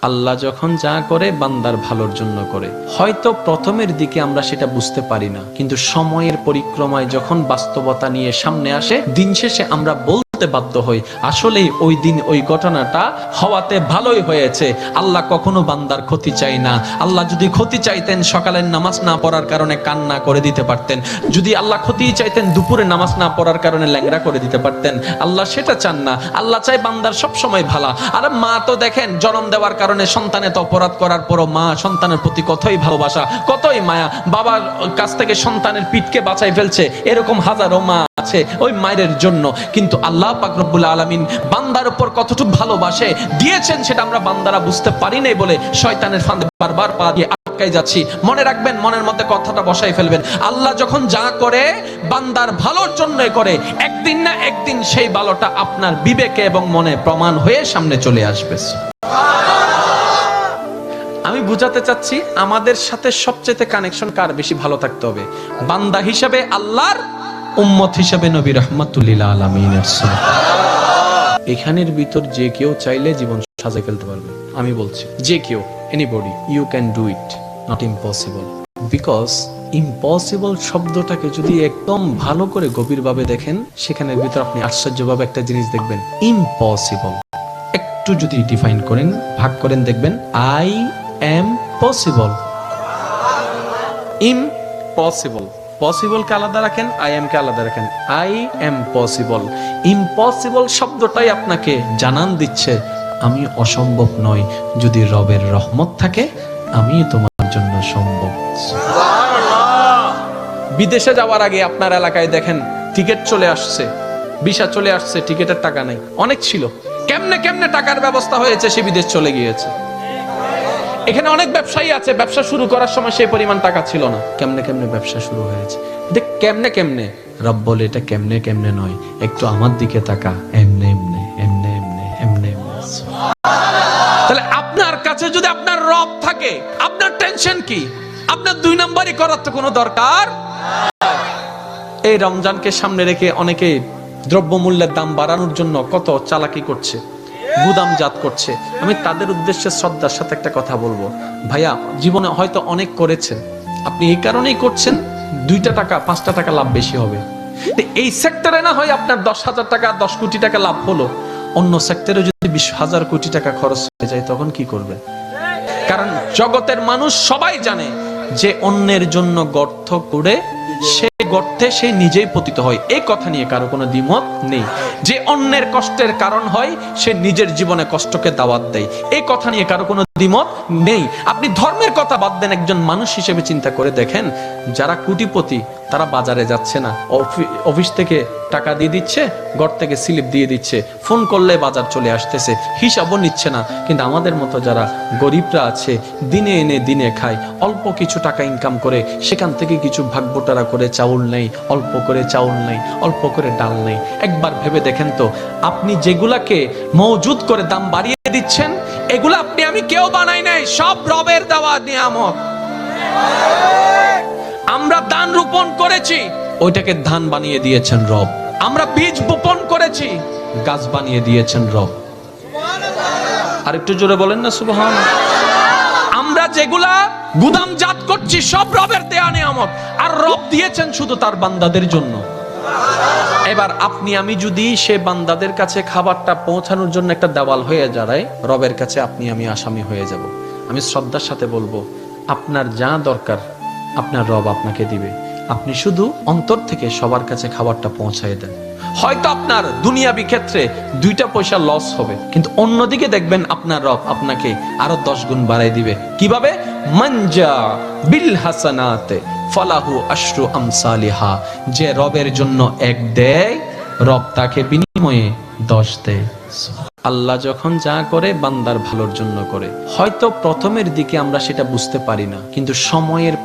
আল্লাহ যখন যা করে বান্দার ভালোর জন্য করে। হয়তো প্রথমের দিকে আমরা সেটা বুঝতে পারি না, কিন্তু সময়ের পরিক্রমায় যখন বাস্তবতা নিয়ে সামনে আসে, দিন শেষে আমরা বলতে বাধ্য হই আসলেই ওই দিন ওই ঘটনাটা হওয়াতে ভালোই হয়েছে। আল্লাহ কখনো বান্দার ক্ষতি চাই না। আল্লাহ যদি ক্ষতি চাইতেন সকালের নামাজ না পড়ার কারণে কান্না করে দিতে পারতেন, যদি আল্লাহ ক্ষতি চাইতেন দুপুরে নামাজ না পড়ার কারণে ল্যাংড়া করে দিতে পারতেন। আল্লাহ সেটা চান না, আল্লাহ চাই বান্দার সব সময় ভালো। আর মা তো দেখেন জন্ম দেওয়ার কারণে সন্তানে তো অপরাধ করার পরও মা সন্তানের প্রতি কতই ভালোবাসা, কতই মায়া, বাবার কাছ থেকে সন্তানের পিঠকে বাঁচাই ফেলছে, এরকম হাজারো মা আছে ওই মায়ের জন্য। কিন্তু আল্লাহ পাক রব্বুল আলামিন বান্দার উপর কতটুকু ভালোবাসে দিয়েছেন সেটা আমরা বান্দারা বুঝতে পারি নাই বলে শয়তানের ফাঁদে বারবার পা দিয়ে আটকাই যাচ্ছি। মনে রাখবেন, মনের মধ্যে কথাটা বসাই ফেলবেন, আল্লাহ যখন যা করে বান্দার ভালোর জন্যই করে। একদিন না একদিন সেই ভালোটা আপনার বিবেকে এবং মনে প্রমাণ হয়ে সামনে চলে আসবে। আমি বুঝাতে চাচ্ছি আমাদের সাথে সবচেয়ে কানেকশন কার বেশি ভালো থাকতে হবে, বান্দা হিসেবে আল্লাহর, উম্মত হিসেবে নবী রাহমাতুল লিল আলামিনের। এখানের ভিতর যে কেউ চাইলে জীবন সাজাই ফেলতে পারবে। আমি বলছি যে কেউ, anybody, you can do it, not impossible. Because impossible শব্দটাকে যদি একদম ভালো করে গভীরভাবে দেখেন, সেখানের ভিতর আপনি আশ্চর্যভাবে একটা জিনিস দেখবেন। ইম্পসিবল একটু যদি ডিফাইন করেন, ভাগ করেন, দেখবেন I am possible. Impossible, possible কে আলাদা রাখেন, আই এম কে আলাদা রাখেন। I am possible. ইম্পসিবল শব্দটাই আপনাকে জানান দিচ্ছে আমি অসম্ভব নয়, যদি রবের রহমত থাকে আমি তোমার জন্য সম্ভব। বিদেশে যাওয়ার আগে আপনার এলাকায় দেখেন টিকিট চলে আসছে, ভিসা চলে আসছে, টিকিটের টাকা নাই, অনেক ছিল, কেমনে কেমনে টাকার ব্যবস্থা হয়েছে, সে বিদেশ চলে গিয়েছে। এখানে অনেক ব্যবসায়ী আছে, ব্যবসা শুরু করার সময় সেই পরিমাণ টাকা ছিল না, কেমনে কেমনে ব্যবসা শুরু হয়েছে। দেখ কেমনে কেমনে, রব বলে এটা কেমনে কেমনে নয়, একটু আমার দিকে তাকা, এমনে এমনে এমনে এমনে এমনে এমনে। তাহলে আপনার কাছে যদি আপনার রব থাকে, আপনার টেনশন কি? আপনার দুই নাম্বারই করার তো কোনো দরকার। এই রমজানকে সামনে রেখে অনেকে দ্রব্যমূল্যের দাম বাড়ানোর জন্য কত চালাকি করছে, গুদামজাত করছে। আমি তাদের উদ্দেশ্যে শ্রদ্ধার সাথে একটা কথা বলবো, ভাইয়া জীবনে হয়তো অনেক করেছেন, আপনি এই কারণেই করছেন 2টা টাকা 5টা টাকা লাভ বেশি হবে। এই সেক্টরে না হয় আপনার 10,000 টাকা 10 কোটি টাকা লাভ হলো, অন্য সেক্টরে যদি 20,000 কোটি টাকা খরচ হয়ে যায় তখন কি করবে? কারণ জগতের মানুষ সবাই জানে যে অন্যের জন্য গর্ত করে সে গর্তে সে নিজেই পতিত হয়, এই কথা নিয়ে কারো কোনো দ্বিমত নেই। যে অন্যের কষ্টের কারণ হয় সে নিজের জীবনে কষ্টকে দাওয়াত দেয়, এই কথা নিয়ে কারো কোনো দ্বিমত নেই। আপনি ধর্মের কথা বাদ দেন, একজন মানুষ হিসেবে চিন্তা করে দেখেন, যারা কোটিপতি তারা বাজারে যাচ্ছে না, অফিস থেকে টাকা দিয়ে দিচ্ছে, ঘর থেকে স্লিপ দিয়ে দিচ্ছে, ফোন করলে বাজার চলে আসতেছে, হিসাবও নিচ্ছে না। কিন্তু আমাদের মতো যারা গরিবরা আছে, দিনে এনে দিনে খায়, অল্প কিছু টাকা ইনকাম করে সেখান থেকে কিছু ভাগবটারা করে চাউল নেই, অল্প করে চাউল নেই, অল্প করে ডাল নেই। একবার ভেবে দেখেন তো, আপনি যেগুলাকে মওজুদ করে দাম বাড়িয়ে দিচ্ছেন, এগুলা আপনি আমি কেউ বানাই নাই, সব রবের দেওয়া নিয়ামত। আমরা ধান রোপণ করেছি, ওইটাকে ধান বানিয়ে দিয়েছেন রব। আমরা বীজ বপন করেছি, গাছ বানিয়ে দিয়েছেন রব। আর একটু জোরে বলেন না সুবহানাল্লাহ। আমরা যেগুলা গুদামজাত করছি সব রবের দেয়া নিয়ামত, আর রব দিয়েছেন শুধু তার বান্দাদের জন্য। এবার আপনি আমি যদি সে বান্দাদের কাছে খাবারটা পৌঁছানোর জন্য একটা দেওয়াল হয়ে দাঁড়ায়, রবের কাছে আপনি আমি আসামি হয়ে যাব। আমি শ্রদ্ধার সাথে বলবো, আপনার যা দরকার আপনার রব আপনাকে দিবে, আপনি শুধু অন্তর থেকে সবার কাছে খাবারটা পৌঁছায় দেন। হয়তো আপনার দুনিয়াবি ক্ষেত্রে 2টা পয়সা লস হবে, কিন্তু অন্যদিকে দেখবেন আপনার রব আপনাকে আরো 10 গুণ বাড়াই দিবে। কিভাবে? মানজা বিল হাসানাতে ফালাহু আশরু আমসালিহা। যে রবের জন্য 1 দেয়, রব তাকে বিনিময়ে 10 দেয়। আল্লাহ যখন যা করে বান্দার ভালোর জন্য করে। হয়তো প্রথমের দিকে আমরা সেটা বুঝতে পারি না, কিন্তু সময়ের